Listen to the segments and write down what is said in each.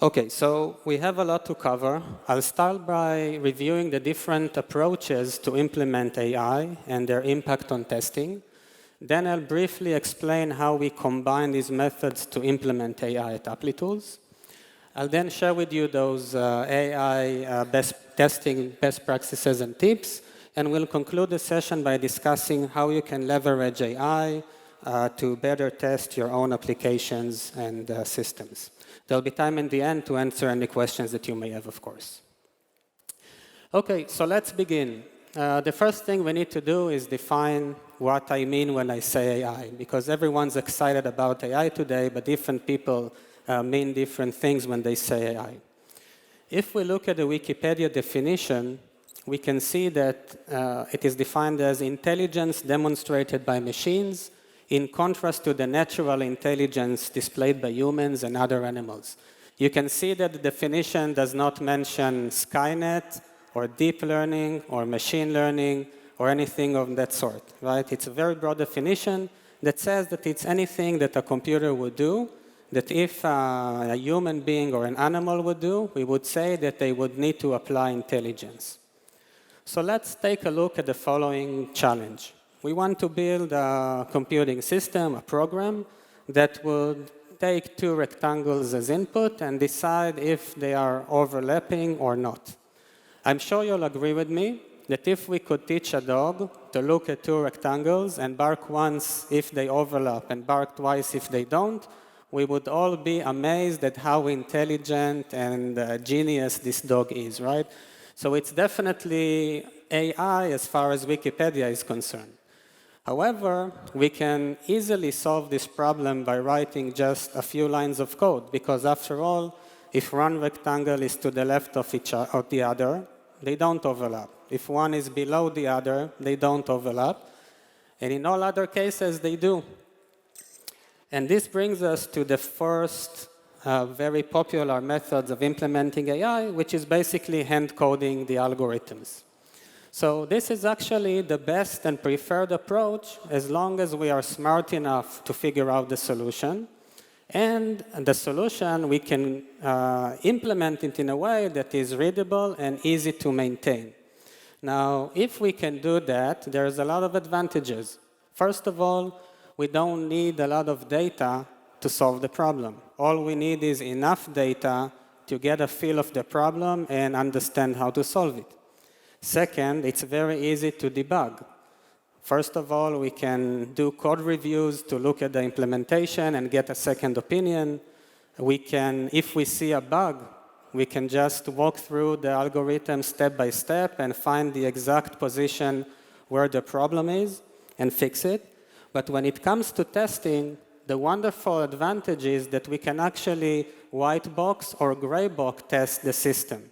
Okay, so we have a lot to cover. I'll start by reviewing the different approaches to implement AI and their impact on testing. Then I'll briefly explain how we combine these methods to implement AI at Applitools. I'll then share with you those AI testing best practices and tips, and we'll conclude the session by discussing how you can leverage AI to better test your own applications and systems. There'll be time in the end to answer any questions that you may have, of course. Okay, so let's begin. The first thing we need to do is define what I mean when I say AI, because everyone's excited about AI today, but different people mean different things when they say AI. If we look at the Wikipedia definition, we can see that it is defined as intelligence demonstrated by machines in contrast to the natural intelligence displayed by humans and other animals. You can see that the definition does not mention Skynet or deep learning or machine learning or anything of that sort, right? It's a very broad definition that says that it's anything that a computer would do, that if a human being or an animal would do, we would say that they would need to apply intelligence. So let's take a look at the following challenge. We want to build a computing system, a program, that would take two rectangles as input and decide if they are overlapping or not. I'm sure you'll agree with me that if we could teach a dog to look at two rectangles and bark once if they overlap and bark twice if they don't, we would all be amazed at how intelligent and genius this dog is, right? So it's definitely AI as far as Wikipedia is concerned. However, we can easily solve this problem by writing just a few lines of code, because after all, if one rectangle is to the left of the other, they don't overlap. If one is below the other, they don't overlap. And in all other cases, they do. And this brings us to the first very popular methods of implementing AI, which is basically hand coding the algorithms. So this is actually the best and preferred approach as long as we are smart enough to figure out the solution. And the solution, we can implement it in a way that is readable and easy to maintain. Now, if we can do that, there's a lot of advantages. First of all, we don't need a lot of data to solve the problem. All we need is enough data to get a feel of the problem and understand how to solve it. Second, it's very easy to debug. First of all, we can do code reviews to look at the implementation and get a second opinion. We can, if we see a bug, we can just walk through the algorithm step by step and find the exact position where the problem is and fix it. But when it comes to testing, the wonderful advantage is that we can actually white box or gray box test the system.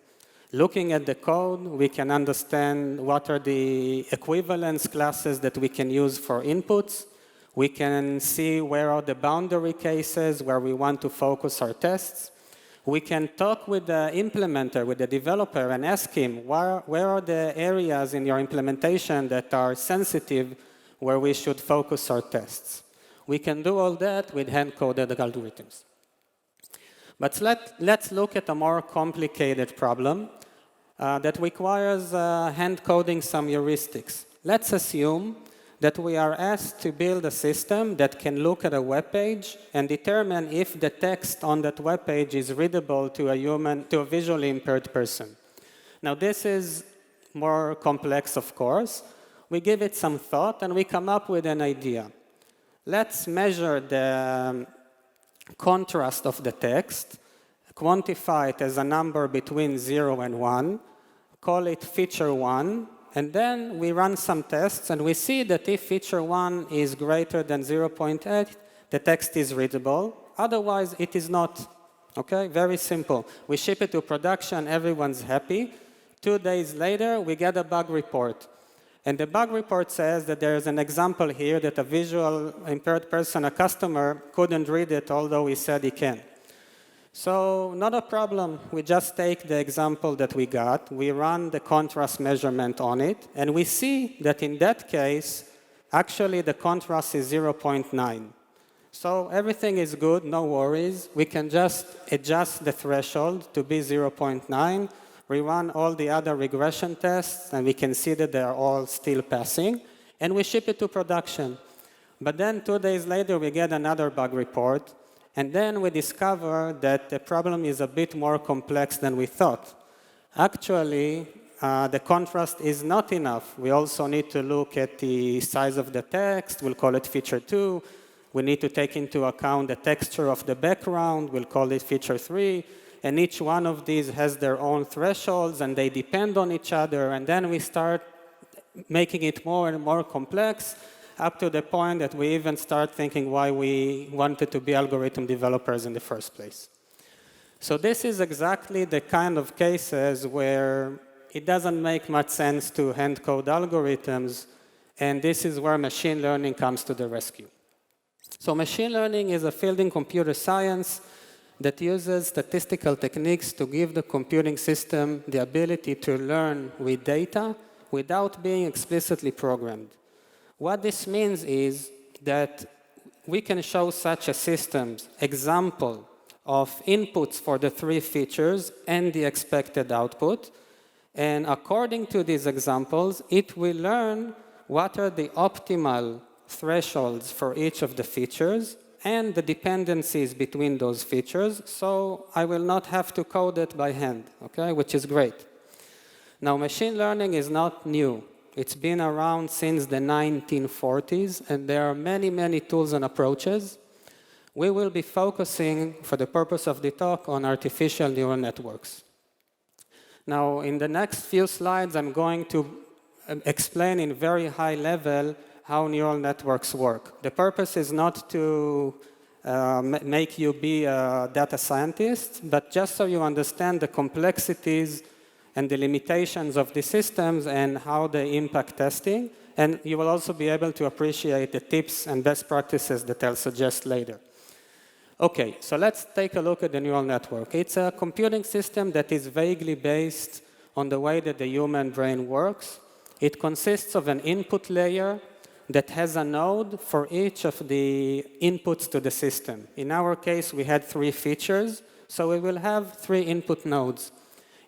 Looking at the code, we can understand what are the equivalence classes that we can use for inputs. We can see where are the boundary cases where we want to focus our tests. We can talk with the implementer, with the developer, and ask him, where are the areas in your implementation that are sensitive where we should focus our tests. We can do all that with hand-coded algorithms. But let's look at a more complicated problem that requires hand-coding some heuristics. Let's assume that we are asked to build a system that can look at a web page and determine if the text on that web page is readable to a visually impaired person. Now, this is more complex, of course. We give it some thought, and we come up with an idea. Let's measure the contrast of the text, quantify it as a number between 0 and 1, call it feature 1, and then we run some tests, and we see that if feature 1 is greater than 0.8, the text is readable. Otherwise, it is not. Okay? Very simple. We ship it to production, everyone's happy. 2 days later, we get a bug report. And the bug report says that there is an example here that a visual impaired person, a customer, couldn't read it, although he said he can. So not a problem. We just take the example that we got. We run the contrast measurement on it. And we see that in that case, actually the contrast is 0.9. So everything is good, no worries. We can just adjust the threshold to be 0.9. We run all the other regression tests, and we can see that they are all still passing. And we ship it to production. But then 2 days later, we get another bug report. And then we discover that the problem is a bit more complex than we thought. Actually, the contrast is not enough. We also need to look at the size of the text. We'll call it feature 2. We need to take into account the texture of the background. We'll call it feature 3. And each one of these has their own thresholds, and they depend on each other. And then we start making it more and more complex, up to the point that we even start thinking why we wanted to be algorithm developers in the first place. So this is exactly the kind of cases where it doesn't make much sense to hand code algorithms, and this is where machine learning comes to the rescue. So machine learning is a field in computer science that uses statistical techniques to give the computing system the ability to learn with data without being explicitly programmed. What this means is that we can show such a system's example of inputs for the 3 features and the expected output. And according to these examples, it will learn what are the optimal thresholds for each of the features and the dependencies between those features. So I will not have to code it by hand, okay, which is great. Now, machine learning is not new. It's been around since the 1940s, and there are many, many tools and approaches. We will be focusing, for the purpose of the talk, on artificial neural networks. Now, in the next few slides, I'm going to explain in very high level how neural networks work. The purpose is not to make you be a data scientist, but just so you understand the complexities and the limitations of the systems and how they impact testing. And you will also be able to appreciate the tips and best practices that I'll suggest later. Okay, so let's take a look at the neural network. It's a computing system that is vaguely based on the way that the human brain works. It consists of an input layer that has a node for each of the inputs to the system. In our case, we had 3 features, so we will have 3 input nodes.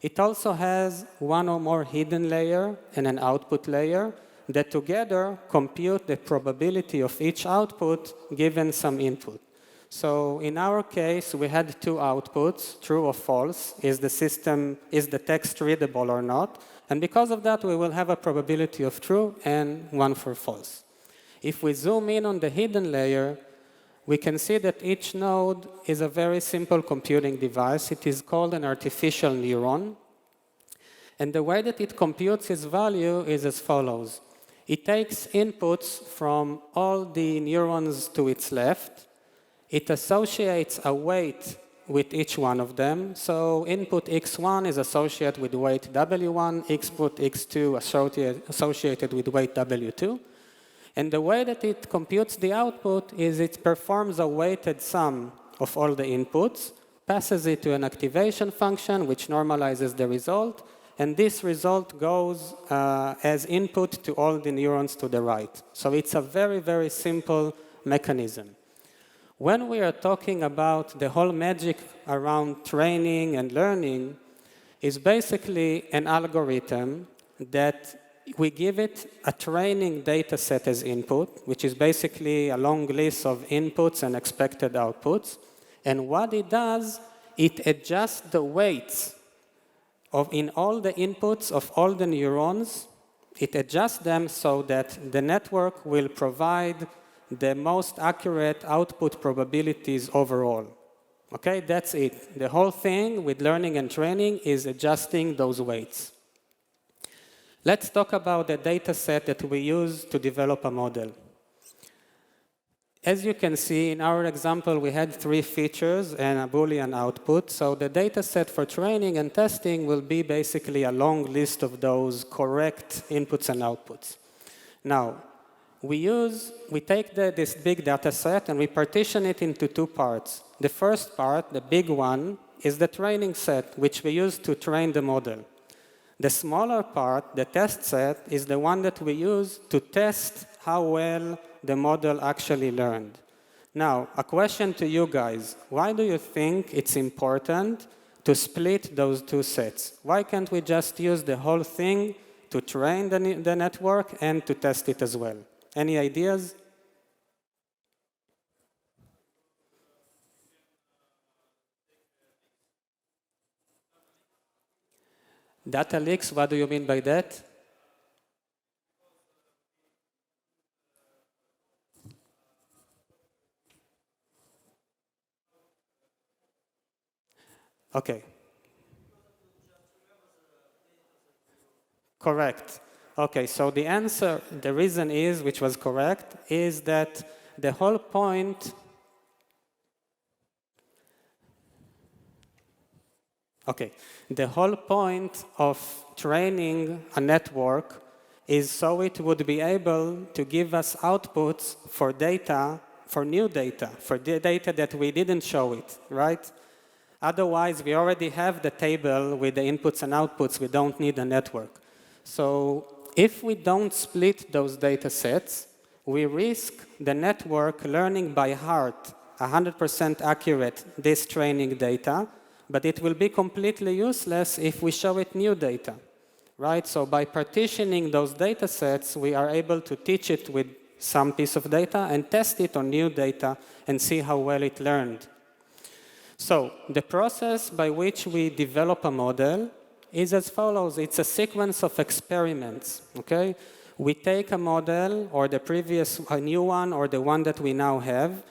It also has 1 or more hidden layer and an output layer that together compute the probability of each output given some input. So in our case, we had 2 outputs, true or false. Is the text readable or not? And because of that, we will have a probability of true and 1 for false. If we zoom in on the hidden layer, we can see that each node is a very simple computing device. It is called an artificial neuron. And the way that it computes its value is as follows. It takes inputs from all the neurons to its left. It associates a weight with each one of them. So input x1 is associated with weight w1, input x2 associated with weight w2. And the way that it computes the output is it performs a weighted sum of all the inputs, passes it to an activation function, which normalizes the result, and this result goes as input to all the neurons to the right. So it's a very, very simple mechanism. When we are talking about the whole magic around training and learning, is basically an algorithm that we give it a training data set as input, which is basically a long list of inputs and expected outputs. And what it does, it adjusts the weights in all the inputs of all the neurons. It adjusts them so that the network will provide the most accurate output probabilities overall. Okay, that's it. The whole thing with learning and training is adjusting those weights. Let's talk about the data set that we use to develop a model. As you can see, in our example, we had 3 features and a Boolean output. So the data set for training and testing will be basically a long list of those correct inputs and outputs. Now, we take this big data set and we partition it into 2 parts. The first part, the big one, is the training set, which we use to train the model. The smaller part, the test set, is the one that we use to test how well the model actually learned. Now, a question to you guys. Why do you think it's important to split those two sets? Why can't we just use the whole thing to train the network and to test it as well? Any ideas? Data leaks, what do you mean by that? Okay. Correct. Okay, so the answer, the reason is, which was correct, is that the whole point. Okay, the whole point of training a network is so it would be able to give us outputs for data, for new data, for the data that we didn't show it, right? Otherwise, we already have the table with the inputs and outputs. We don't need a network. So if we don't split those data sets, we risk the network learning by heart, 100% accurate, this training data, but it will be completely useless if we show it new data, right? So by partitioning those data sets, we are able to teach it with some piece of data and test it on new data and see how well it learned. So the process by which we develop a model is as follows. It's a sequence of experiments, okay? We take a model, or the previous, a new one, or the one that we now have,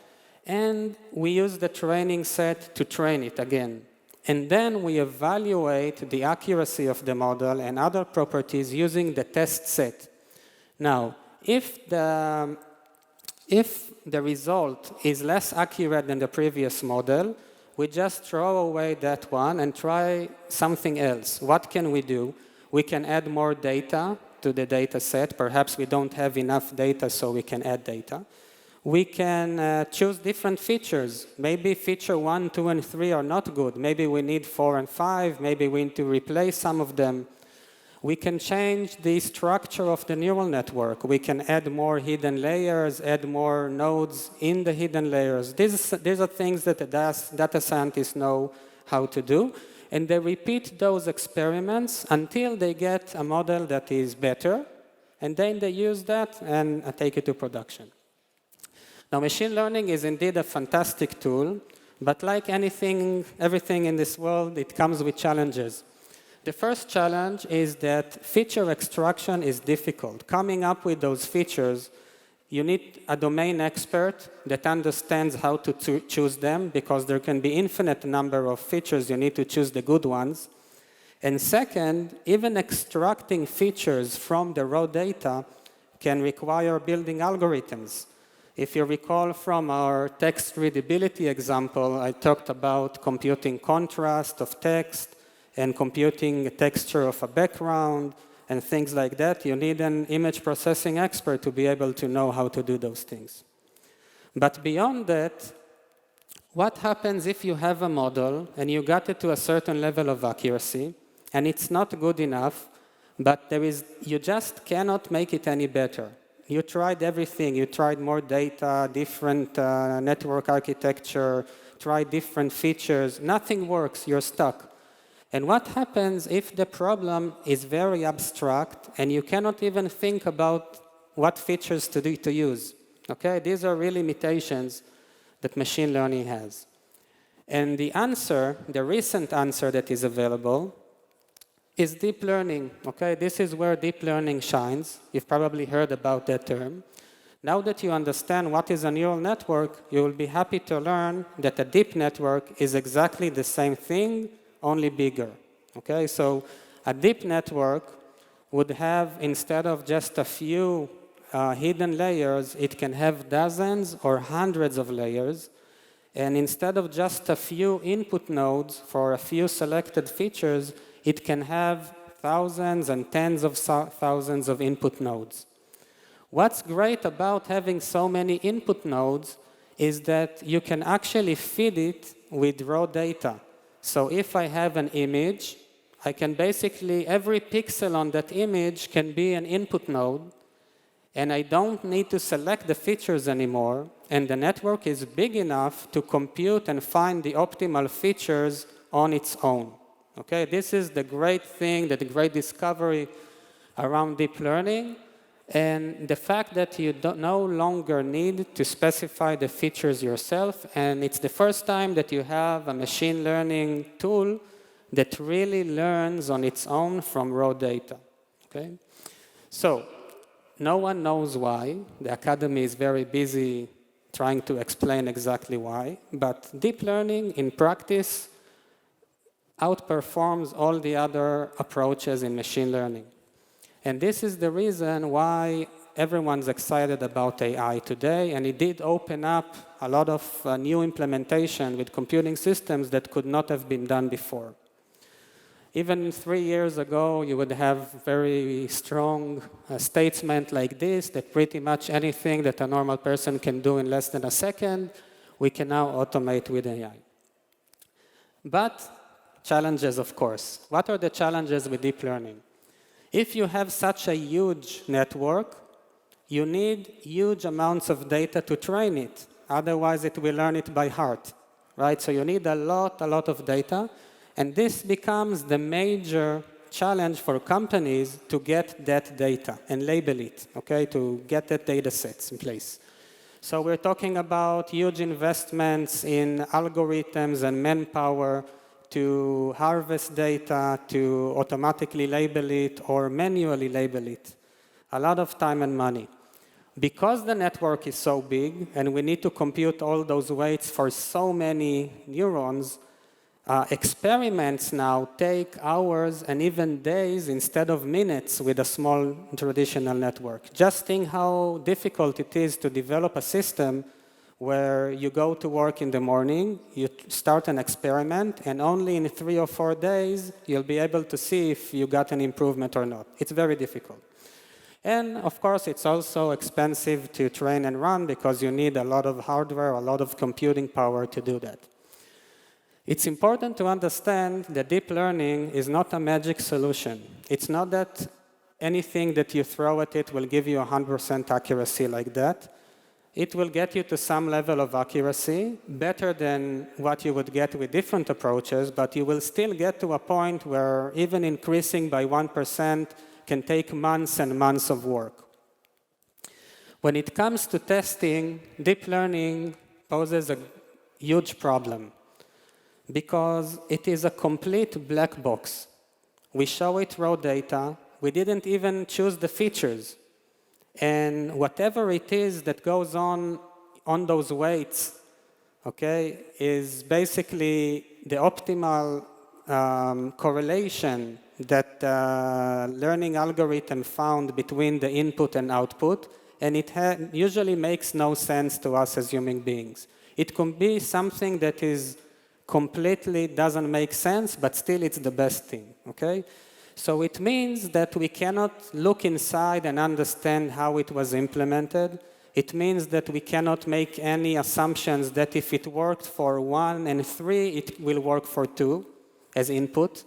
and we use the training set to train it again. And then we evaluate the accuracy of the model and other properties using the test set. Now, if the result is less accurate than the previous model, we just throw away that one and try something else. What can we do? We can add more data to the data set. Perhaps we don't have enough data, so we can add data. We can choose different features. Maybe feature 1, 2, and 3 are not good. Maybe we need 4 and 5. Maybe we need to replace some of them. We can change the structure of the neural network. We can add more hidden layers, add more nodes in the hidden layers. These are things that the data scientists know how to do. And they repeat those experiments until they get a model that is better. And then they use that and take it to production. Now, machine learning is indeed a fantastic tool. But like everything in this world, it comes with challenges. The first challenge is that feature extraction is difficult. Coming up with those features, you need a domain expert that understands how to choose them, because there can be infinite number of features. You need to choose the good ones. And second, even extracting features from the raw data can require building algorithms. If you recall from our text readability example, I talked about computing contrast of text, and computing texture of a background, and things like that. You need an image processing expert to be able to know how to do those things. But beyond that, what happens if you have a model and you got it to a certain level of accuracy, and it's not good enough, but you just cannot make it any better? You tried everything. You tried more data, different network architecture, tried different features. Nothing works. You're stuck. And what happens if the problem is very abstract and you cannot even think about what features to use? Okay, these are really limitations that machine learning has. And the answer, the recent answer that is available, is deep learning. Okay, this is where deep learning shines. You've probably heard about that term. Now that you understand what is a neural network, you will be happy to learn that a deep network is exactly the same thing, only bigger. Okay, so a deep network would have, instead of just a few hidden layers, it can have dozens or hundreds of layers. And instead of just a few input nodes for a few selected features, it can have thousands and tens of thousands of input nodes. What's great about having so many input nodes is that you can actually feed it with raw data. So if I have an image, I can basically, every pixel on that image can be an input node, and I don't need to select the features anymore, and the network is big enough to compute and find the optimal features on its own. Okay, this is the great thing, the great discovery around deep learning, and the fact that you no longer need to specify the features yourself, and it's the first time that you have a machine learning tool that really learns on its own from raw data. Okay? So, no one knows why. The academy is very busy trying to explain exactly why, but deep learning in practice outperforms all the other approaches in machine learning. And this is the reason why everyone's excited about AI today, and it did open up a lot of new implementation with computing systems that could not have been done before. Even 3 years ago, you would have very strong statement like this, that pretty much anything that a normal person can do in less than a second, we can now automate with AI. But challenges, of course. What are the challenges with deep learning? If you have such a huge network, you need huge amounts of data to train it. Otherwise, it will learn it by heart, right? So you need a lot of data. And this becomes the major challenge for companies to get that data and label it, okay, to get that data sets in place. So we're talking about huge investments in algorithms and manpower to harvest data, to automatically label it or manually label it. A lot of time and money. Because the network is so big and we need to compute all those weights for so many neurons, experiments now take hours and even days instead of minutes with a small traditional network. Just think how difficult it is to develop a system where you go to work in the morning, you start an experiment, and only in 3 or 4 days, you'll be able to see if you got an improvement or not. It's very difficult. And of course, it's also expensive to train and run because you need a lot of hardware, a lot of computing power to do that. It's important to understand that deep learning is not a magic solution. It's not that anything that you throw at it will give you 100% accuracy like that. It will get you to some level of accuracy, better than what you would get with different approaches, but you will still get to a point where even increasing by 1% can take months and months of work. When it comes to testing, deep learning poses a huge problem because it is a complete black box. We show it raw data. We didn't even choose the features. And whatever it is that goes on those weights, okay, is basically the optimal correlation that learning algorithm found between the input and output, and it usually makes no sense to us as human beings. It can be something that is completely doesn't make sense, but still it's the best thing, okay? So it means that we cannot look inside and understand how it was implemented. It means that we cannot make any assumptions that if it worked for 1 and 3, it will work for 2 as input.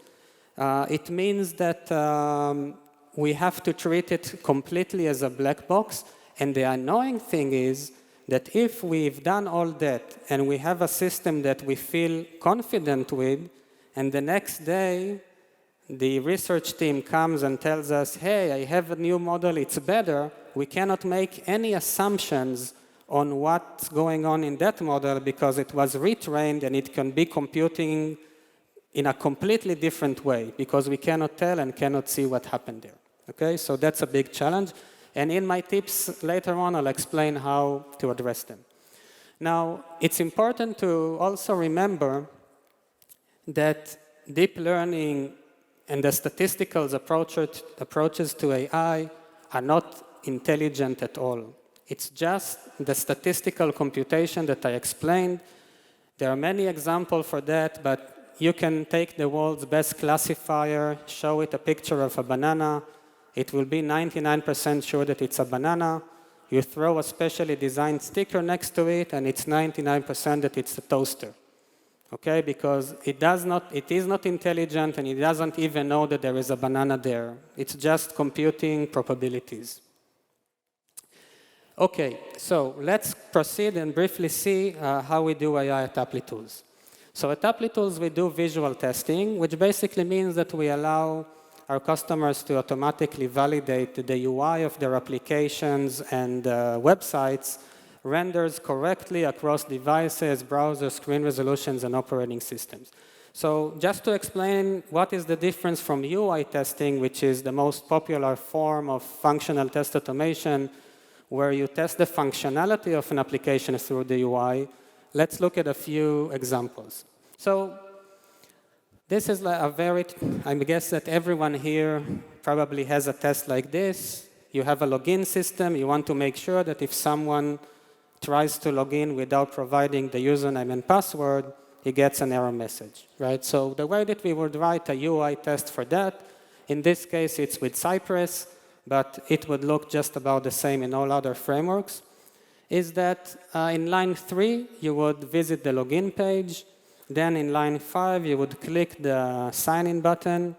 It means that we have to treat it completely as a black box. And the annoying thing is that if we've done all that and we have a system that we feel confident with, and the next day, the research team comes and tells us, hey, I have a new model, it's better, we cannot make any assumptions on what's going on in that model because it was retrained and it can be computing in a completely different way because we cannot tell and cannot see what happened there. Okay, so that's a big challenge. And in my tips later on, I'll explain how to address them. Now, it's important to also remember that deep learning and the statistical approaches to AI are not intelligent at all. It's just the statistical computation that I explained. There are many examples for that, but you can take the world's best classifier, show it a picture of a banana. It will be 99% sure that it's a banana. You throw a specially designed sticker next to it, and it's 99% that it's a toaster. Okay, because it is not intelligent, and it doesn't even know that there is a banana there. It's just computing probabilities. Okay, so let's proceed and briefly see how we do AI at Applitools. So at Applitools, we do visual testing, which basically means that we allow our customers to automatically validate the UI of their applications and websites renders correctly across devices, browsers, screen resolutions, and operating systems. So just to explain what is the difference from UI testing, which is the most popular form of functional test automation, where you test the functionality of an application through the UI, let's look at a few examples. So this is like a very, I guess that everyone here probably has a test like this. You have a login system. You want to make sure that if someone tries to log in without providing the username and password, he gets an error message, right? So the way that we would write a UI test for that, in this case, it's with CYPRESS, but it would look just about the same in all other frameworks, is that in line 3, you would visit the login page. Then in line 5, you would click the sign-in button.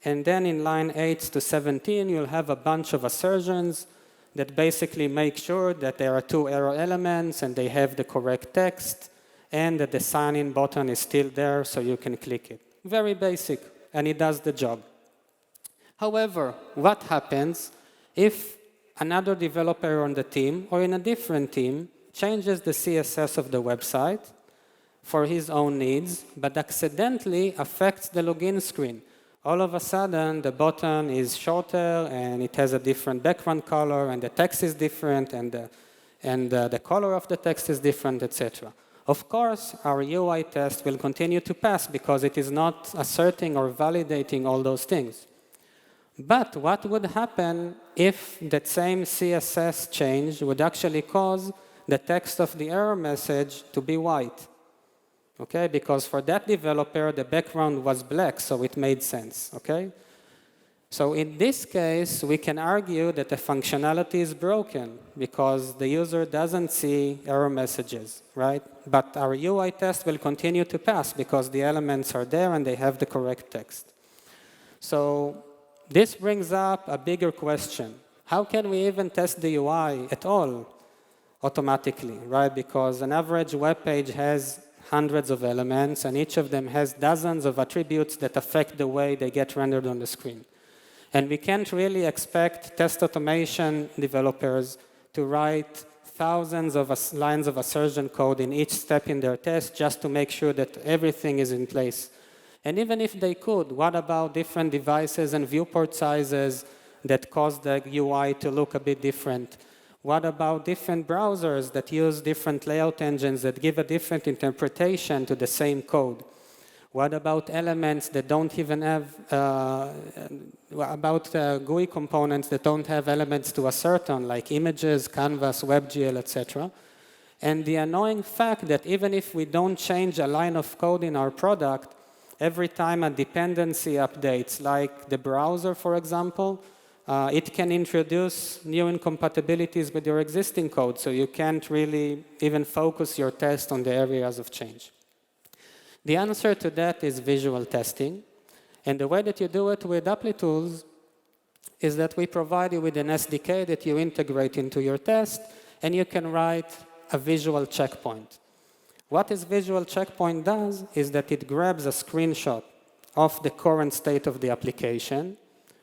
And then in line 8 to 17, you'll have a bunch of assertions that basically make sure that there are 2 error elements and they have the correct text and that the sign-in button is still there so you can click it. Very basic, and it does the job. However, what happens if another developer on the team or in a different team changes the CSS of the website for his own needs, but accidentally affects the login screen? All of a sudden, the button is shorter, and it has a different background color, and the text is different, and the color of the text is different, etc. Of course, our UI test will continue to pass because it is not asserting or validating all those things. But what would happen if that same CSS change would actually cause the text of the error message to be white? Okay, because for that developer, the background was black, so it made sense, okay? So in this case, we can argue that the functionality is broken because the user doesn't see error messages, right? But our UI test will continue to pass because the elements are there and they have the correct text. So this brings up a bigger question. How can we even test the UI at all automatically, right? Because an average web page has hundreds of elements, and each of them has dozens of attributes that affect the way they get rendered on the screen. And we can't really expect test automation developers to write thousands of lines of assertion code in each step in their test just to make sure that everything is in place. And even if they could, what about different devices and viewport sizes that cause the UI to look a bit different? What about different browsers that use different layout engines that give a different interpretation to the same code? What about elements that don't even have, GUI components that don't have elements to assert on, like images, canvas, WebGL, etc.? And the annoying fact that even if we don't change a line of code in our product, every time a dependency updates, like the browser, for example, it can introduce new incompatibilities with your existing code, so you can't really even focus your test on the areas of change. The answer to that is visual testing. And the way that you do it with Applitools is that we provide you with an SDK that you integrate into your test, and you can write a visual checkpoint. What this visual checkpoint does is that it grabs a screenshot of the current state of the application,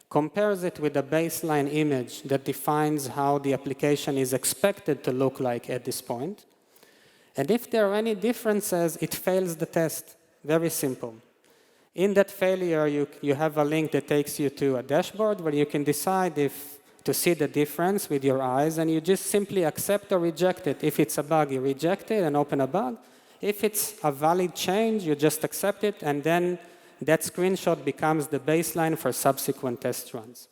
compares it with a baseline image that defines how the application is expected to look like at this point. And if there are any differences, it fails the test. Very simple. In that failure, you have a link that takes you to a dashboard where you can decide if to see the difference with your eyes, and you just simply accept or reject it. If it's a bug, you reject it and open a bug. If it's a valid change, you just accept it, and then that screenshot becomes the baseline for subsequent test runs.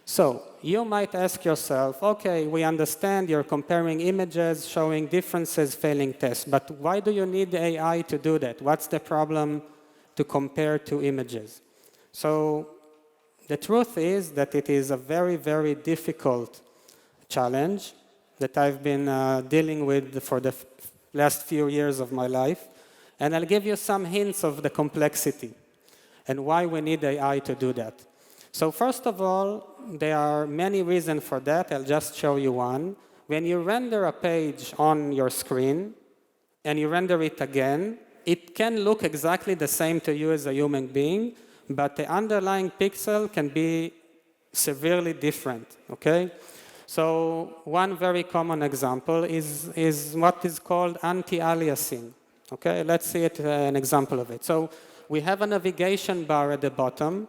So you might ask yourself, okay, we understand you're comparing images, showing differences, failing tests, but why do you need AI to do that? What's the problem to compare two images? So the truth is that it is a very, very difficult challenge that I've been dealing with for the last few years of my life. And I'll give you some hints of the complexity and why we need AI to do that. So first of all, there are many reasons for that. I'll just show you one. when you render a page on your screen and you render it again, it can look exactly the same to you as a human being, but the underlying pixel can be severely different, okay? So one very common example is what is called anti-aliasing, okay? Let's see an example of it. So we have a navigation bar at the bottom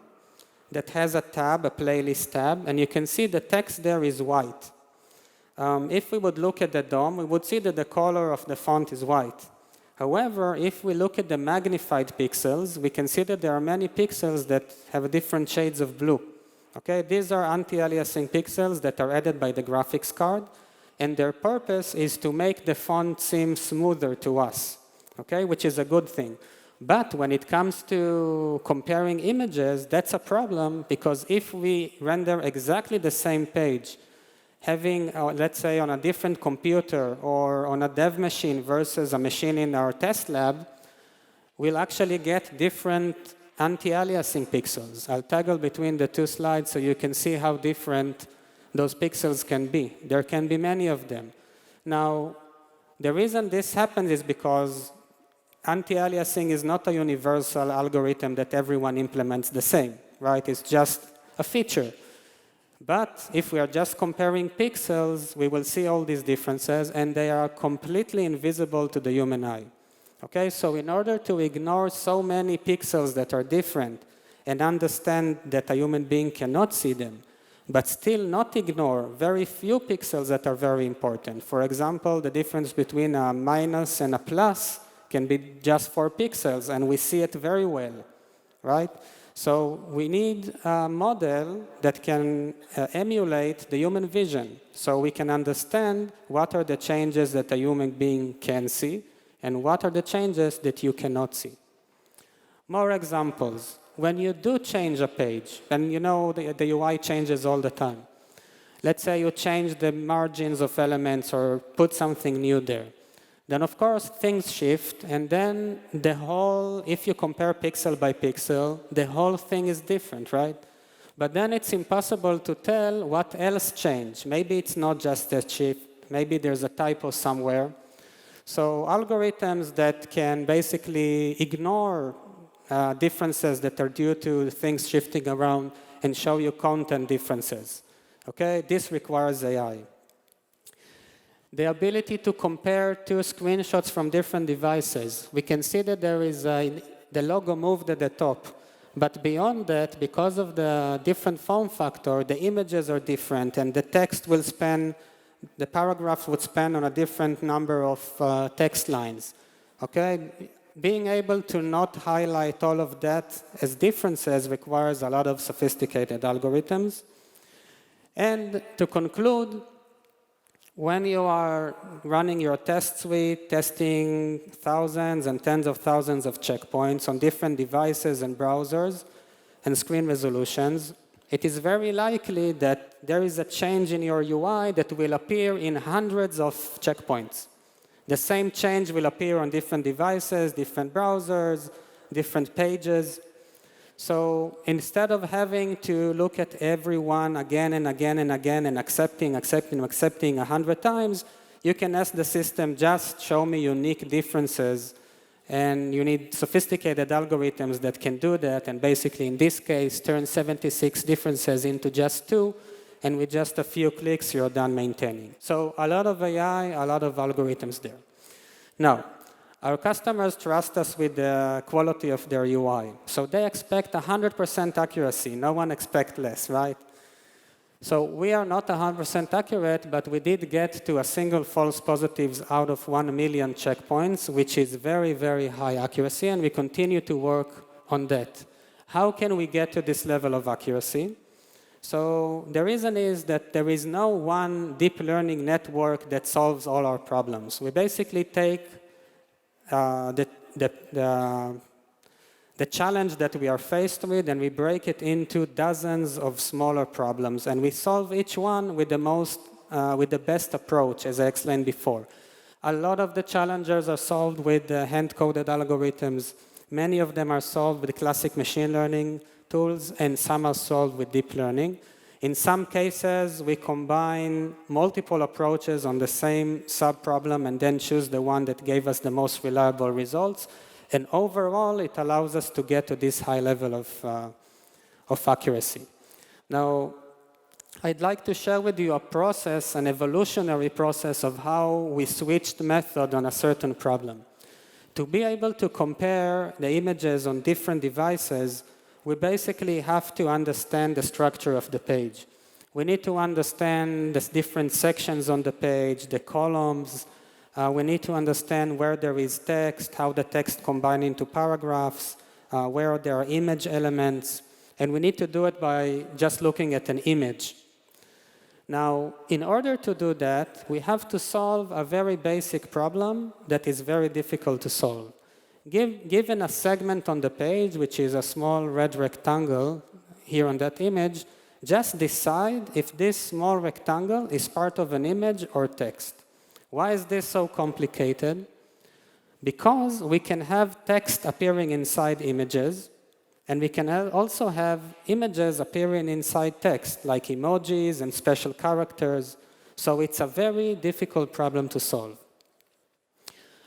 that has a tab, a playlist tab, and you can see the text there is white. If we would look at the DOM, we would see that the color of the font is white. However, if we look at the magnified pixels, we can see that there are many pixels that have different shades of blue. Okay, these are anti-aliasing pixels that are added by the graphics card, and their purpose is to make the font seem smoother to us, okay, which is a good thing. But when it comes to comparing images, that's a problem, because if we render exactly the same page, having, let's say, on a different computer or on a dev machine versus a machine in our test lab, we'll actually get different anti-aliasing pixels. I'll toggle between the two slides so you can see how different those pixels can be. There can be many of them. Now, the reason this happens is because anti-aliasing is not a universal algorithm that everyone implements the same, right? It's just a feature. But if we are just comparing pixels, we will see all these differences, and they are completely invisible to the human eye. Okay, so in order to ignore so many pixels that are different and understand that a human being cannot see them, but still not ignore very few pixels that are very important. For example, the difference between a minus and a plus can be just 4 pixels, and we see it very well, right? So we need a model that can emulate the human vision, so we can understand what are the changes that a human being can see, and what are the changes that you cannot see. More examples. When you do change a page, and you know the UI changes all the time. Let's say you change the margins of elements or put something new there. Then, of course, things shift, and then the whole, if you compare pixel by pixel, the whole thing is different, right? But then it's impossible to tell what else changed. Maybe it's not just a shift. Maybe there's a typo somewhere. So algorithms that can basically ignore differences that are due to things shifting around and show you content differences. Okay, this requires AI. The ability to compare 2 screenshots from different devices. We can see that there is the logo moved at the top. But beyond that, because of the different form factor, the images are different, and the text will span, the paragraph would span on a different number of text lines. Okay? Being able to not highlight all of that as differences requires a lot of sophisticated algorithms. And to conclude, when you are running your test suite, testing thousands and tens of thousands of checkpoints on different devices and browsers and screen resolutions, it is very likely that there is a change in your UI that will appear in hundreds of checkpoints. The same change will appear on different devices, different browsers, different pages. So instead of having to look at everyone again and again and again and accepting 100 times, you can ask the system, just show me unique differences. And you need sophisticated algorithms that can do that, and basically, in this case, turn 76 differences into just 2, and with just a few clicks, you're done maintaining. So a lot of AI, a lot of algorithms there. Now, our customers trust us with the quality of their UI. So they expect 100% accuracy. No one expects less, right? So we are not 100% accurate, but we did get to a single false positives out of 1 million checkpoints, which is very, very high accuracy, and we continue to work on that. How can we get to this level of accuracy? So the reason is that there is no one deep learning network that solves all our problems. We basically take the challenge that we are faced with, and we break it into dozens of smaller problems, and we solve each one with the best approach, as I explained before. A lot of the challenges are solved with hand-coded algorithms. Many of them are solved with classic machine learning tools, and some are solved with deep learning. In some cases, we combine multiple approaches on the same sub-problem and then choose the one that gave us the most reliable results. And overall, it allows us to get to this high level of accuracy. Now, I'd like to share with you a process, an evolutionary process of how we switched method on a certain problem. To be able to compare the images on different devices, we basically have to understand the structure of the page. We need to understand the different sections on the page, the columns. We need to understand where there is text, how the text combines into paragraphs, where there are image elements. And we need to do it by just looking at an image. Now, in order to do that, we have to solve a very basic problem that is very difficult to solve. Given a segment on the page, which is a small red rectangle here on that image, just decide if this small rectangle is part of an image or text. Why is this so complicated? Because we can have text appearing inside images, and we can also have images appearing inside text, like emojis and special characters. So it's a very difficult problem to solve.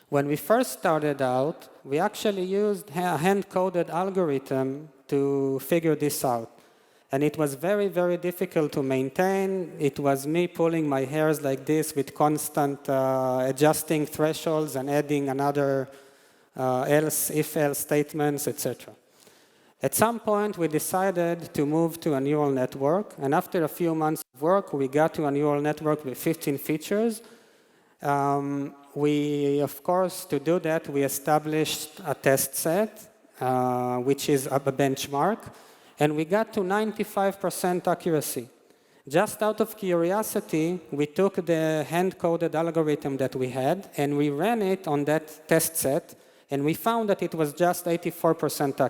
When we first started out, we actually used a hand-coded algorithm to figure this out. And it was very, very difficult to maintain. It was me pulling my hairs like this with constant adjusting thresholds and adding another else, if-else statements, etc. At some point, we decided to move to a neural network. And after a few months of work, we got to a neural network with 15 features. Of course, to do that, we established a test set, which is a benchmark. And we got to 95% accuracy. Just out of curiosity, we took the hand-coded algorithm that we had, and we ran it on that test set. And we found that it was just 84%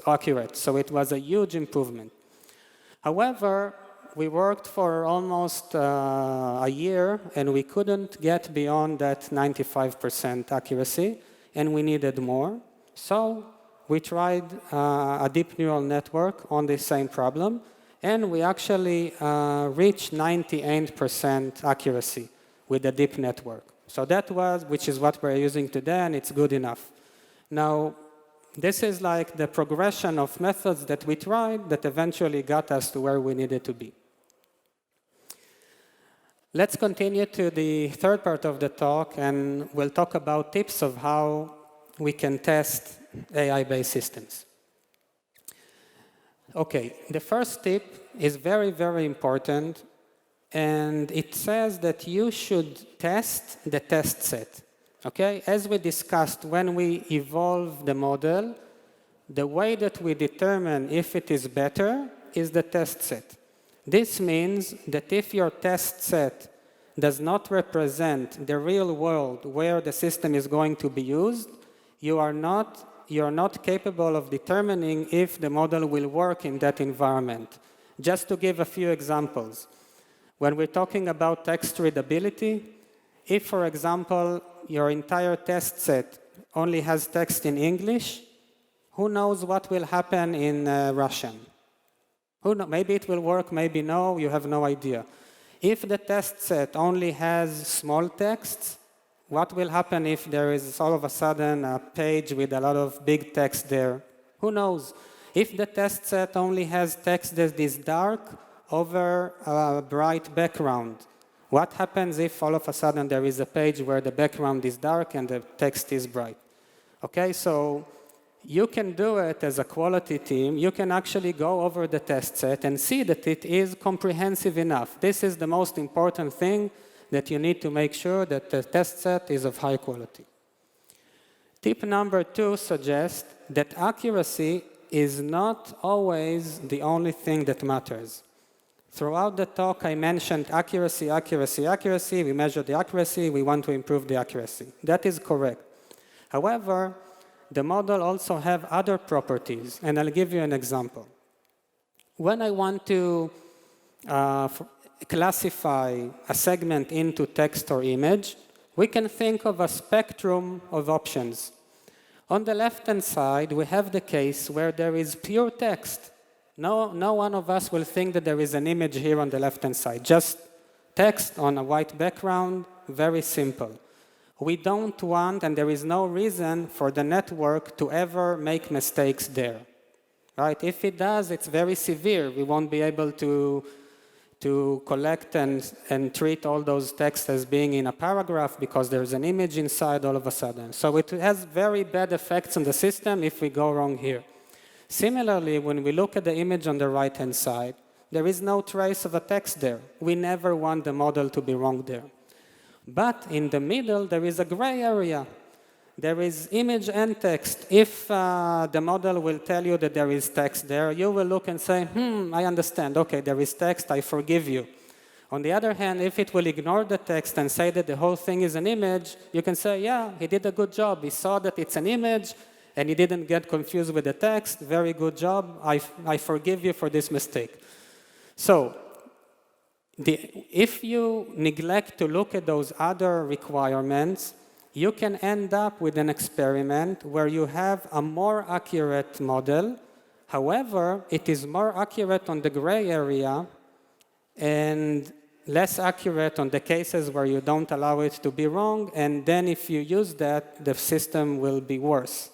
accurate, so it was a huge improvement. However, we worked for almost a year, and we couldn't get beyond that 95% accuracy, and we needed more. So we tried a deep neural network on the same problem, and we actually reached 98% accuracy with a deep network. So that was, which is what we're using today, and it's good enough. Now, this is like the progression of methods that we tried that eventually got us to where we needed to be. Let's continue to the third part of the talk, and we'll talk about tips of how we can test AI-based systems. Okay, the first tip is very, very important. And it says that you should test the test set. Okay? As we discussed, when we evolve the model, the way that we determine if it is better is the test set. This means that if your test set does not represent the real world where the system is going to be used, you're not capable of determining if the model will work in that environment. Just to give a few examples. When we're talking about text readability, if, for example, your entire test set only has text in English, who knows what will happen in Russian? Maybe it will work, maybe no, you have no idea. If the test set only has small texts, what will happen if there is all of a sudden a page with a lot of big text there? Who knows? If the test set only has text that is dark, over a bright background. What happens if all of a sudden there is a page where the background is dark and the text is bright? Okay, so you can do it as a quality team. You can actually go over the test set and see that it is comprehensive enough. This is the most important thing, that you need to make sure that the test set is of high quality. Tip number 2 suggests that accuracy is not always the only thing that matters. Throughout the talk, I mentioned accuracy, accuracy, accuracy. We measure the accuracy. We want to improve the accuracy. That is correct. However, the model also have other properties, and I'll give you an example. When I want to classify a segment into text or image, we can think of a spectrum of options. On the left-hand side, we have the case where there is pure text. No one of us will think that there is an image here on the left-hand side. Just text on a white background, very simple. We don't want, and there is no reason for the network to ever make mistakes there. Right? If it does, it's very severe. We won't be able to collect and treat all those texts as being in a paragraph because there's an image inside all of a sudden. So it has very bad effects on the system if we go wrong here. Similarly, when we look at the image on the right-hand side, there is no trace of a text there. We never want the model to be wrong there. But in the middle, there is a gray area. There is image and text. If the model will tell you that there is text there, you will look and say, I understand. Okay, there is text. I forgive you. On the other hand, if it will ignore the text and say that the whole thing is an image, you can say, yeah, he did a good job. He saw that it's an image, and he didn't get confused with the text. Very good job. I forgive you for this mistake. So if you neglect to look at those other requirements, you can end up with an experiment where you have a more accurate model. However, it is more accurate on the gray area and less accurate on the cases where you don't allow it to be wrong. And then if you use that, the system will be worse.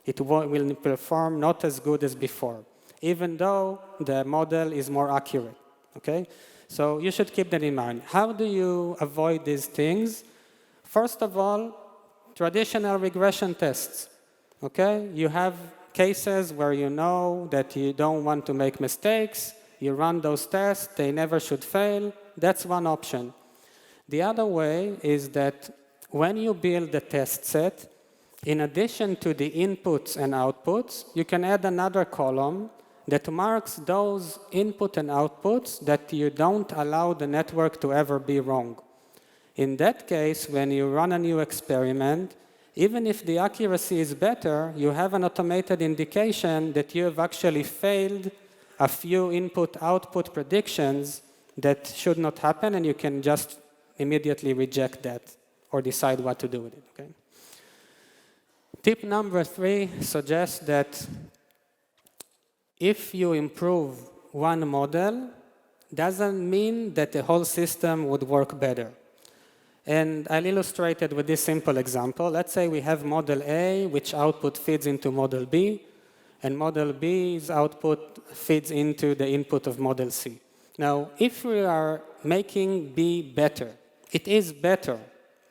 It will perform not as good as before, even though the model is more accurate. Okay? So you should keep that in mind. How do you avoid these things? First of all, traditional regression tests. Okay? You have cases where you know that you don't want to make mistakes. You run those tests. They never should fail. That's one option. The other way is that when you build the test set, in addition to the inputs and outputs, you can add another column that marks those input and outputs that you don't allow the network to ever be wrong. In that case, when you run a new experiment, even if the accuracy is better, you have an automated indication that you have actually failed a few input-output predictions that should not happen, and you can just immediately reject that or decide what to do with it. Okay? Tip number 3 suggests that if you improve one model, doesn't mean that the whole system would work better. And I'll illustrate it with this simple example. Let's say we have model A, which output feeds into model B, and model B's output feeds into the input of model C. Now, if we are making B better, it is better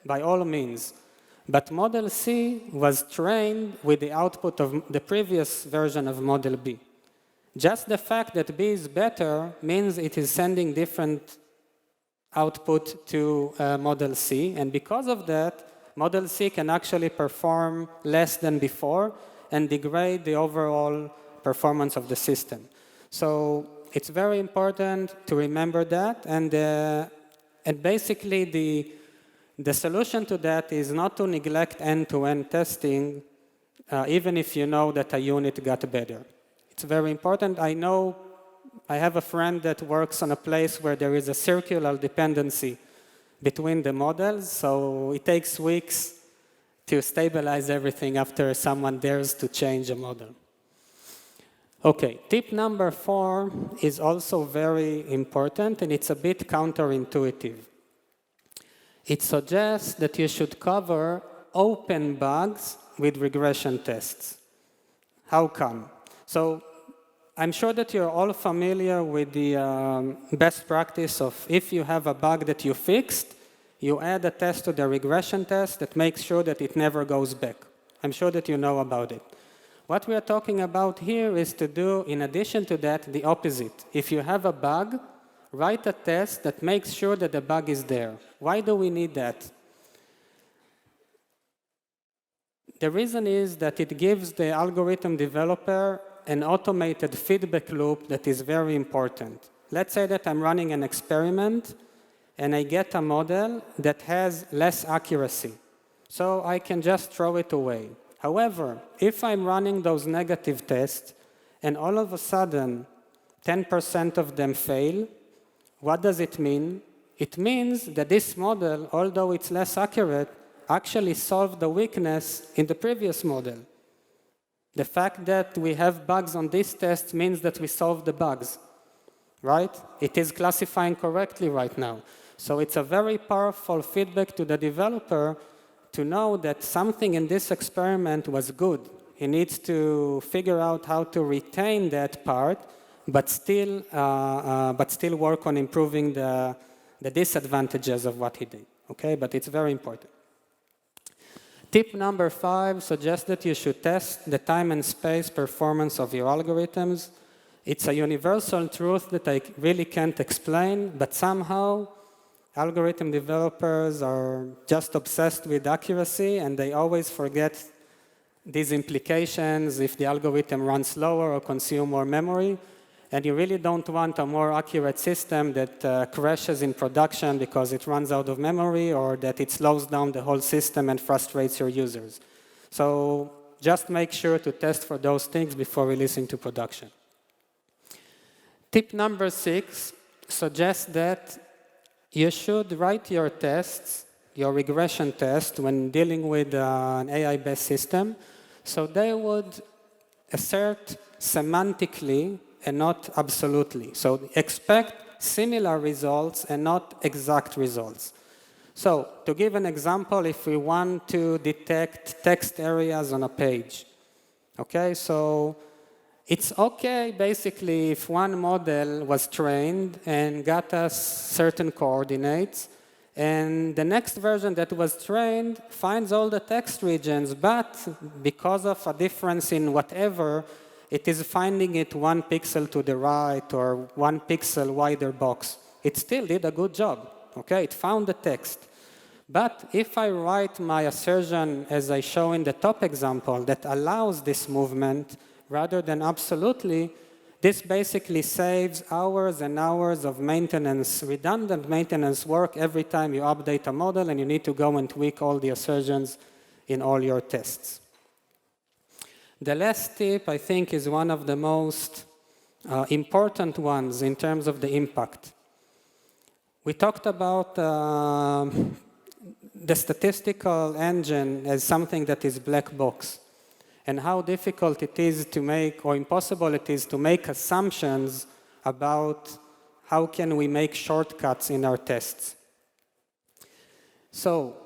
by all means, but model C was trained with the output of the previous version of model B. Just the fact that B is better means it is sending different output to model C, and because of that, model C can actually perform less than before and degrade the overall performance of the system. So it's very important to remember that, and basically the solution to that is not to neglect end-to-end testing, even if you know that a unit got better. It's very important. I know I have a friend that works on a place where there is a circular dependency between the models, so it takes weeks to stabilize everything after someone dares to change a model. Okay, tip number 4 is also very important, and it's a bit counterintuitive. It suggests that you should cover open bugs with regression tests. How come? So I'm sure that you're all familiar with the best practice of if you have a bug that you fixed, you add a test to the regression test that makes sure that it never goes back. I'm sure that you know about it. What we are talking about here is to do, in addition to that, the opposite. If you have a bug, write a test that makes sure that the bug is there. Why do we need that? The reason is that it gives the algorithm developer an automated feedback loop that is very important. Let's say that I'm running an experiment and I get a model that has less accuracy. So I can just throw it away. However, if I'm running those negative tests and all of a sudden 10% of them fail, what does it mean? It means that this model, although it's less accurate, actually solved the weakness in the previous model. The fact that we have bugs on this test means that we solved the bugs, right? It is classifying correctly right now. So it's a very powerful feedback to the developer to know that something in this experiment was good. He needs to figure out how to retain that part, but still work on improving the disadvantages of what he did. Okay, but it's very important. Tip number 5 suggests that you should test the time and space performance of your algorithms. It's a universal truth that I really can't explain, but somehow algorithm developers are just obsessed with accuracy, and they always forget these implications if the algorithm runs slower or consumes more memory. And you really don't want a more accurate system that crashes in production because it runs out of memory, or that it slows down the whole system and frustrates your users. So just make sure to test for those things before releasing to production. Tip number 6 suggests that you should write your tests, your regression test, when dealing with an AI-based system, so they would assert semantically and not absolutely. So expect similar results and not exact results. So to give an example, if we want to detect text areas on a page, okay, so it's okay basically if one model was trained and got us certain coordinates, and the next version that was trained finds all the text regions, but because of a difference in whatever, it is finding it 1 pixel to the right or 1 pixel wider box. It still did a good job, okay? It found the text. But if I write my assertion, as I show in the top example, that allows this movement rather than absolutely, this basically saves hours and hours of maintenance, redundant maintenance work every time you update a model and you need to go and tweak all the assertions in all your tests. The last tip, I think, is one of the most important ones in terms of the impact. We talked about the statistical engine as something that is black box, and how difficult it is to make, or impossible it is to make assumptions about how can we make shortcuts in our tests. So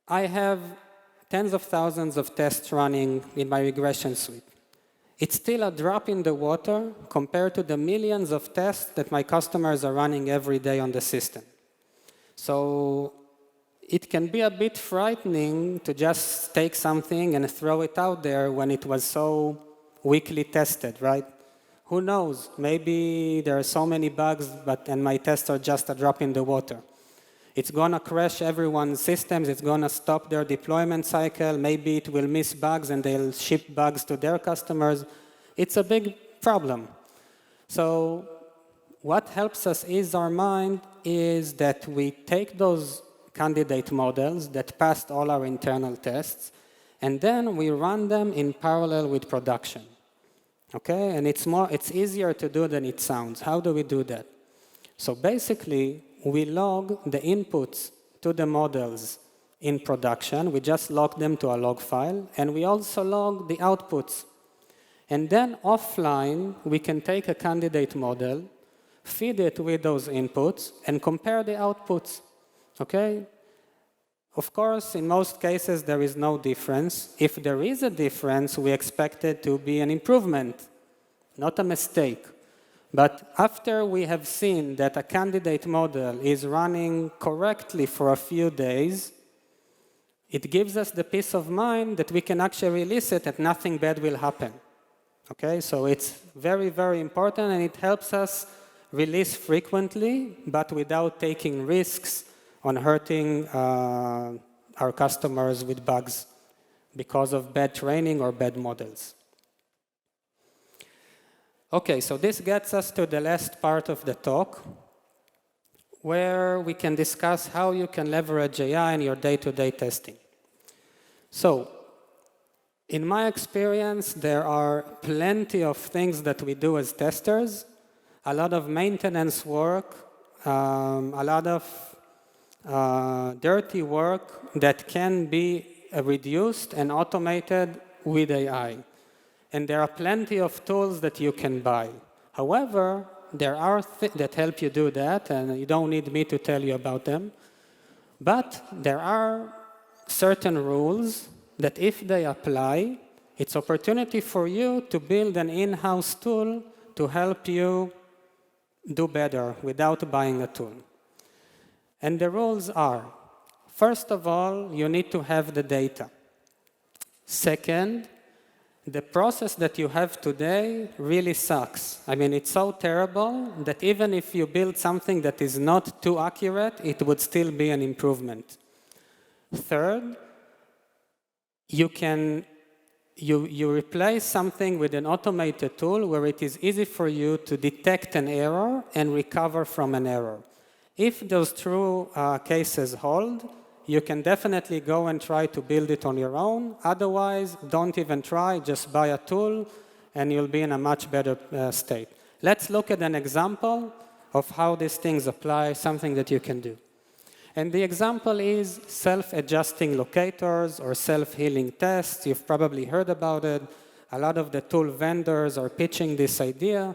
I have tens of thousands of tests running in my regression suite. It's still a drop in the water compared to the millions of tests that my customers are running every day on the system. So it can be a bit frightening to just take something and throw it out there when it was so weakly tested, right? Who knows? Maybe there are so many bugs, and my tests are just a drop in the water. It's going to crash everyone's systems. It's going to stop their deployment cycle. Maybe it will miss bugs and they'll ship bugs to their customers. It's a big problem. So what helps us ease our mind is that we take those candidate models that passed all our internal tests, and then we run them in parallel with production. Okay? And it's easier to do than it sounds. How do we do that? So basically, we log the inputs to the models in production. We just log them to a log file, and we also log the outputs. And then offline, we can take a candidate model, feed it with those inputs, and compare the outputs. Okay? Of course, in most cases, there is no difference. If there is a difference, we expect it to be an improvement, not a mistake. But after we have seen that a candidate model is running correctly for a few days, it gives us the peace of mind that we can actually release it and nothing bad will happen. Okay, so it's very, very important, and it helps us release frequently, but without taking risks on hurting our customers with bugs because of bad training or bad models. Okay, so this gets us to the last part of the talk, where we can discuss how you can leverage AI in your day-to-day testing. So, in my experience, there are plenty of things that we do as testers, a lot of maintenance work, a lot of dirty work that can be reduced and automated with AI. And there are plenty of tools that you can buy. However, there are that help you do that, and you don't need me to tell you about them. But there are certain rules that if they apply, it's opportunity for you to build an in-house tool to help you do better without buying a tool. And the rules are, first of all, you need to have the data. Second, the process that you have today really sucks. I mean, it's so terrible that even if you build something that is not too accurate, it would still be an improvement. Third, you replace something with an automated tool where it is easy for you to detect an error and recover from an error. If those true cases hold, you can definitely go and try to build it on your own. Otherwise, don't even try, just buy a tool, and you'll be in a much better state. Let's look at an example of how these things apply, something that you can do. And the example is self-adjusting locators or self-healing tests. You've probably heard about it. A lot of the tool vendors are pitching this idea.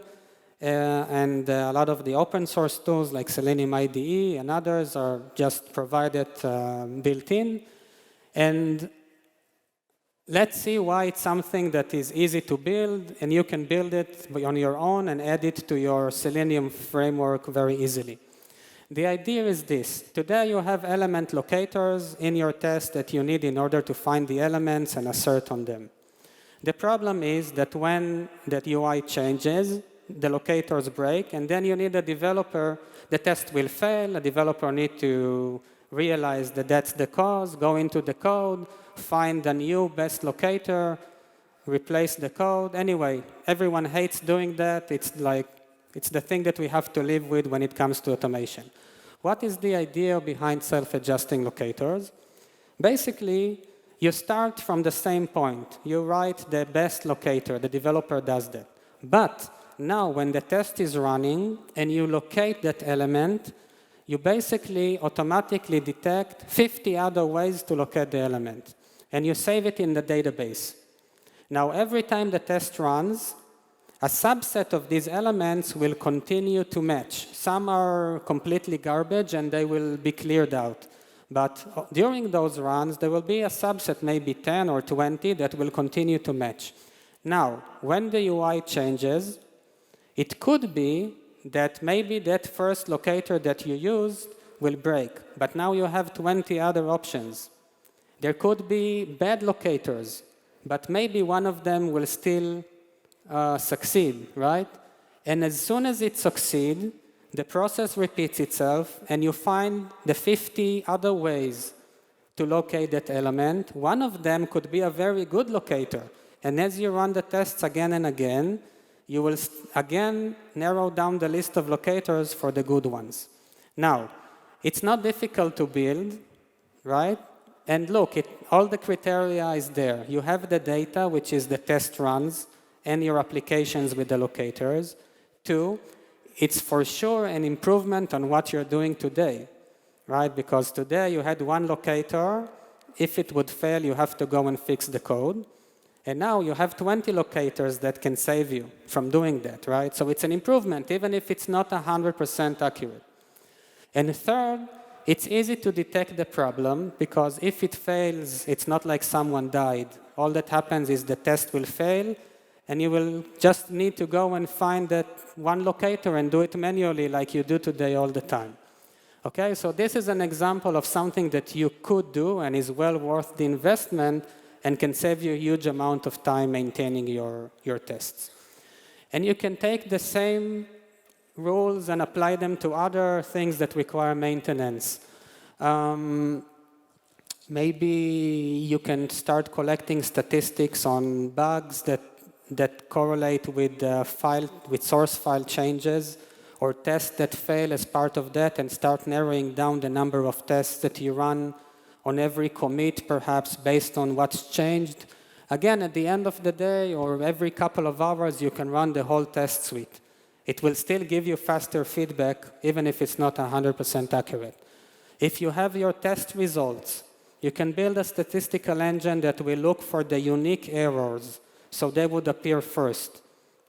And a lot of the open source tools like Selenium IDE and others are just provided built in. And let's see why it's something that is easy to build, and you can build it on your own and add it to your Selenium framework very easily. The idea is this. Today you have element locators in your test that you need in order to find the elements and assert on them. The problem is that when that UI changes, the locators break, and then you need a developer. The test will fail. A developer needs to realize that that's the cause, go into the code, find a new best locator, replace the code. Anyway, everyone hates doing that. It's the thing that we have to live with when it comes to automation. What is the idea behind self-adjusting locators? Basically, you start from the same point. You write the best locator. The developer does that. But now, when the test is running and you locate that element, you basically automatically detect 50 other ways to locate the element. And you save it in the database. Now, every time the test runs, a subset of these elements will continue to match. Some are completely garbage and they will be cleared out. But during those runs, there will be a subset, maybe 10 or 20, that will continue to match. Now, when the UI changes, it could be that maybe that first locator that you used will break, but now you have 20 other options. There could be bad locators, but maybe one of them will still succeed, right? And as soon as it succeeds, the process repeats itself, and you find the 50 other ways to locate that element. One of them could be a very good locator, and as you run the tests again and again, you will again narrow down the list of locators for the good ones. Now, it's not difficult to build, right? And look, all the criteria is there. You have the data, which is the test runs, and your applications with the locators. 2, it's for sure an improvement on what you're doing today, right? Because today you had one locator. If it would fail, you have to go and fix the code. And now you have 20 locators that can save you from doing that, right? So it's an improvement, even if it's not 100% accurate. And third, it's easy to detect the problem, because if it fails, it's not like someone died. All that happens is the test will fail, and you will just need to go and find that one locator and do it manually like you do today all the time. Okay, so this is an example of something that you could do and is well worth the investment and can save you a huge amount of time maintaining your tests. And you can take the same rules and apply them to other things that require maintenance. Maybe you can start collecting statistics on bugs that correlate with source file changes, or tests that fail as part of that, and start narrowing down the number of tests that you run on every commit, perhaps based on what's changed. Again, at the end of the day, or every couple of hours, you can run the whole test suite. It will still give you faster feedback, even if it's not 100% accurate. If you have your test results, you can build a statistical engine that will look for the unique errors, so they would appear first.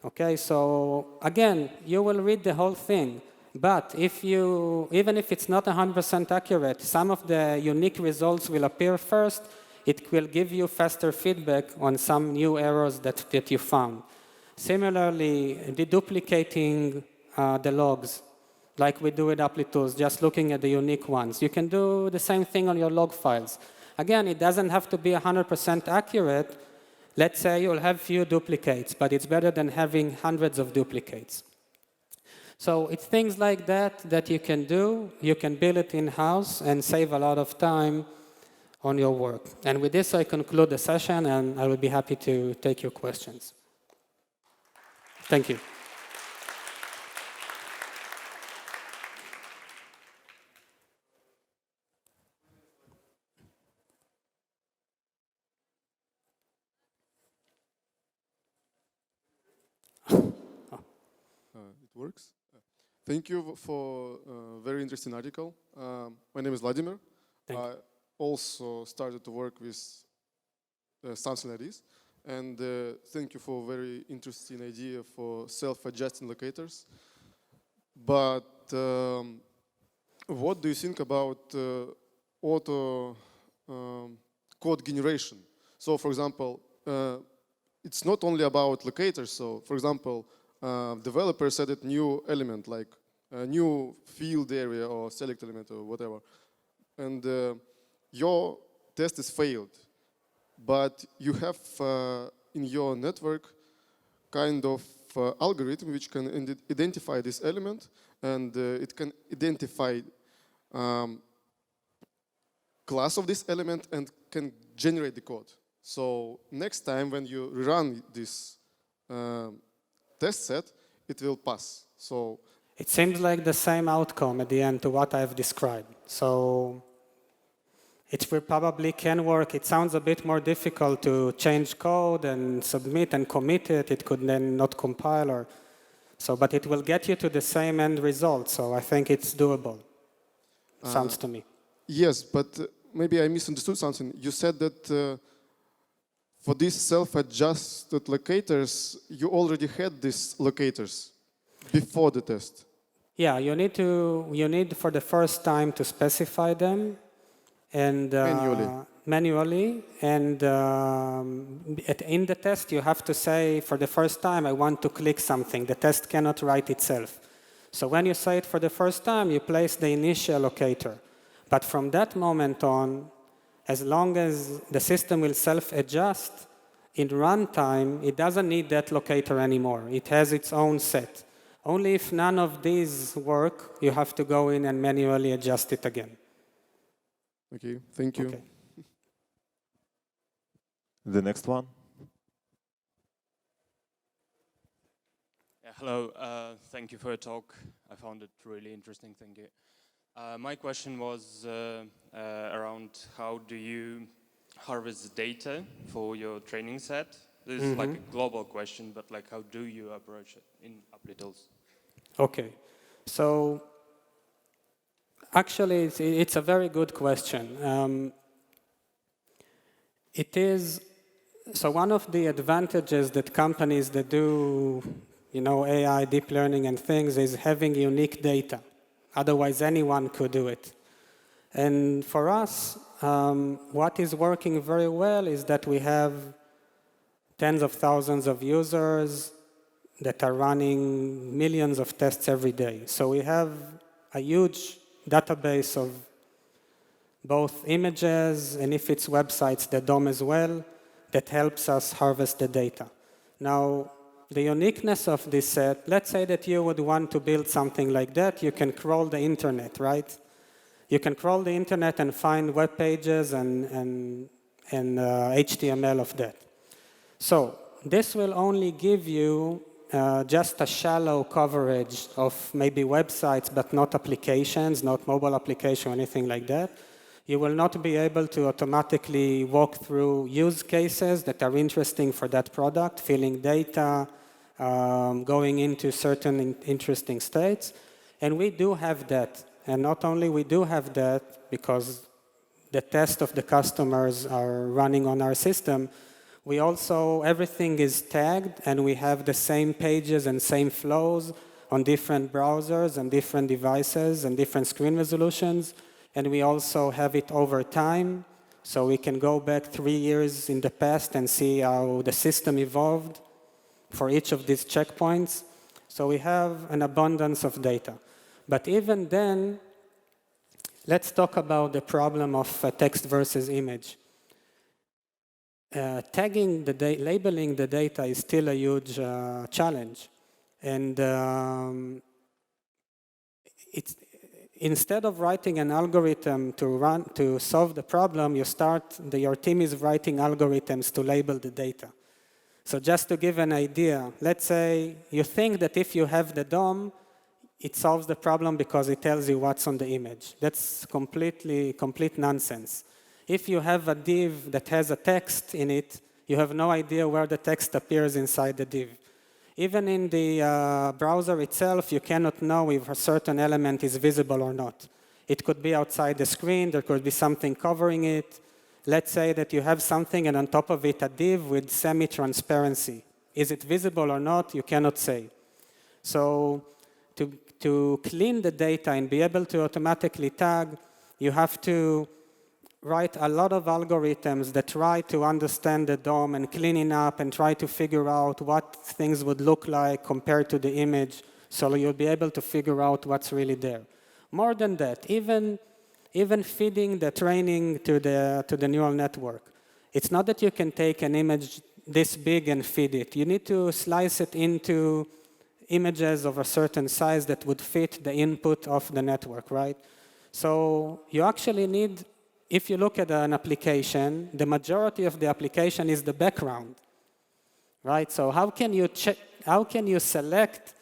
Okay, so again, you will read the whole thing, but even if it's not 100% accurate, some of the unique results will appear first. It will give you faster feedback on some new errors that you found. Similarly, deduplicating the logs, like we do with Applitools, just looking at the unique ones. You can do the same thing on your log files. Again, it doesn't have to be 100% accurate. Let's say you'll have few duplicates, but it's better than having hundreds of duplicates. So it's things like that you can do. You can build it in-house and save a lot of time on your work. And with this, I conclude the session, and I will be happy to take your questions. Thank you. It works. Thank you for a very interesting article. My name is Vladimir. I also started to work with something like this. And thank you for a very interesting idea for self-adjusting locators. But what do you think about auto code generation? So, for example, it's not only about locators. So, for example, developers added new element, like a new field area or select element or whatever. And your test is failed. But you have in your network kind of algorithm which can identify this element, and it can identify class of this element and can generate the code. So next time when you run this test set, it will pass. So it seems like the same outcome at the end to what I've described. So it will probably can work. It sounds a bit more difficult to change code and submit and commit it. It could then not compile or so, but it will get you to the same end result. So I think it's doable. Sounds to me. Yes, but maybe I misunderstood something. You said that for these self-adjusted locators, you already had these locators before the test. Yeah, you need for the first time to specify them. And manually, and in the test you have to say for the first time I want to click something. The test cannot write itself. So when you say it for the first time, you place the initial locator. But from that moment on, as long as the system will self-adjust in runtime, it doesn't need that locator anymore. It has its own set. Only if none of these work, you have to go in and manually adjust it again. Okay, thank you. Okay. The next one. Yeah, hello, thank you for your talk. I found it really interesting, thank you. My question was around how do you harvest data for your training set? This is like a global question, but like how do you approach it in Applitools? Okay, so actually, it's a very good question. It is, so one of the advantages that companies that do, AI, deep learning and things is having unique data. Otherwise, anyone could do it. And for us, what is working very well is that we have tens of thousands of users that are running millions of tests every day. So we have a huge database of both images and if it's websites, the DOM as well, that helps us harvest the data. Now, the uniqueness of this set, let's say that you would want to build something like that, you can crawl the internet, right? You can crawl the internet and find web pages and HTML of that. So this will only give you just a shallow coverage of maybe websites, but not applications, not mobile application or anything like that. You will not be able to automatically walk through use cases that are interesting for that product, filling data, going into certain interesting states. And we do have that. And not only we do have that, because the test of the customers are running on our system, we also, everything is tagged, and we have the same pages and same flows on different browsers and different devices and different screen resolutions. And we also have it over time, so we can go back 3 years in the past and see how the system evolved for each of these checkpoints. So we have an abundance of data. But even then, let's talk about the problem of text versus image. Tagging labeling the data is still a huge challenge. And instead of writing an algorithm to solve the problem, your team is writing algorithms to label the data. So just to give an idea, let's say you think that if you have the DOM, it solves the problem because it tells you what's on the image. That's complete nonsense. If you have a div that has a text in it, you have no idea where the text appears inside the div. Even in the browser itself, you cannot know if a certain element is visible or not. It could be outside the screen, there could be something covering it. Let's say that you have something and on top of it a div with semi-transparency. Is it visible or not? You cannot say. So to clean the data and be able to automatically tag, you have to write a lot of algorithms that try to understand the DOM and clean it up and try to figure out what things would look like compared to the image, so you'll be able to figure out what's really there. More than that, even feeding the training to the neural network. It's not that you can take an image this big and feed it. You need to slice it into images of a certain size that would fit the input of the network, right? So you actually need, if you look at an application, the majority of the application is the background, right? So how can you select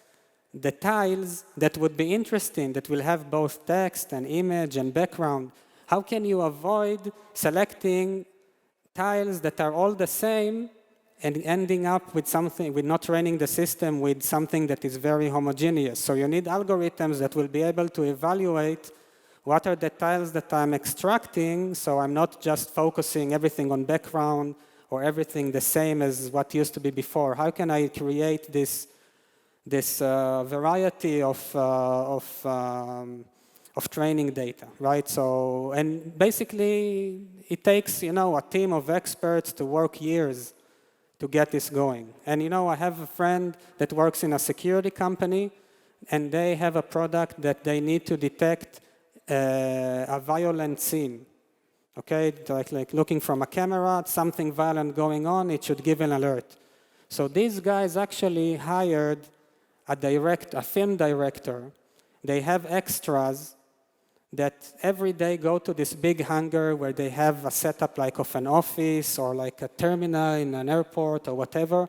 the tiles that would be interesting, that will have both text and image and background? How can you avoid selecting tiles that are all the same and ending up with something, with not training the system with something that is very homogeneous? So you need algorithms that will be able to evaluate what are the tiles that I'm extracting, so I'm not just focusing everything on background or everything the same as what used to be before. How can I create this variety of training data, right? So, and basically, it takes, a team of experts to work years to get this going. And, I have a friend that works in a security company, and they have a product that they need to detect a violent scene. Okay, like looking from a camera, something violent going on, it should give an alert. So these guys actually hired a film director. They have extras that every day go to this big hangar where they have a setup like of an office or like a terminal in an airport or whatever.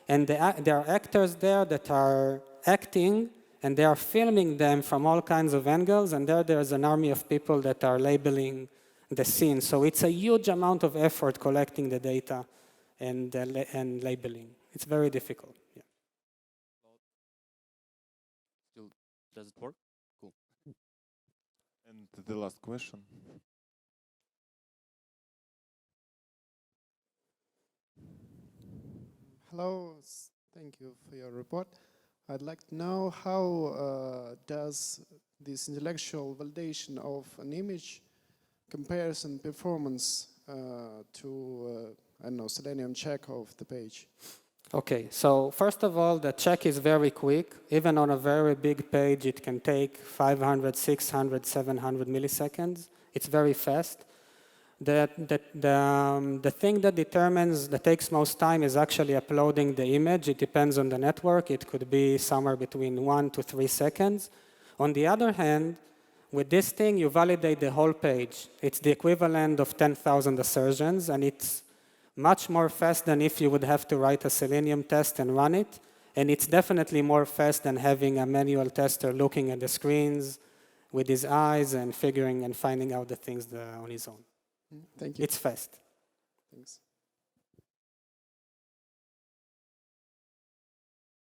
And there are actors there that are acting, and they are filming them from all kinds of angles, and there's an army of people that are labeling the scene. So it's a huge amount of effort collecting the data and labeling. It's very difficult. Yeah. Does it work? Cool. And the last question. Hello, thank you for your report. I'd like to know how does this intellectual validation of an image comparison performance to, I don't know, Selenium check of the page? Okay, so first of all, the check is very quick. Even on a very big page, it can take 500, 600, 700 milliseconds. It's very fast. The thing that takes most time is actually uploading the image. It depends on the network. It could be somewhere between 1 to 3 seconds. On the other hand, with this thing, you validate the whole page. It's the equivalent of 10,000 assertions, and it's much more fast than if you would have to write a Selenium test and run it. And it's definitely more fast than having a manual tester looking at the screens with his eyes and figuring and finding out the things on his own. Thank you. It's fast. Thanks.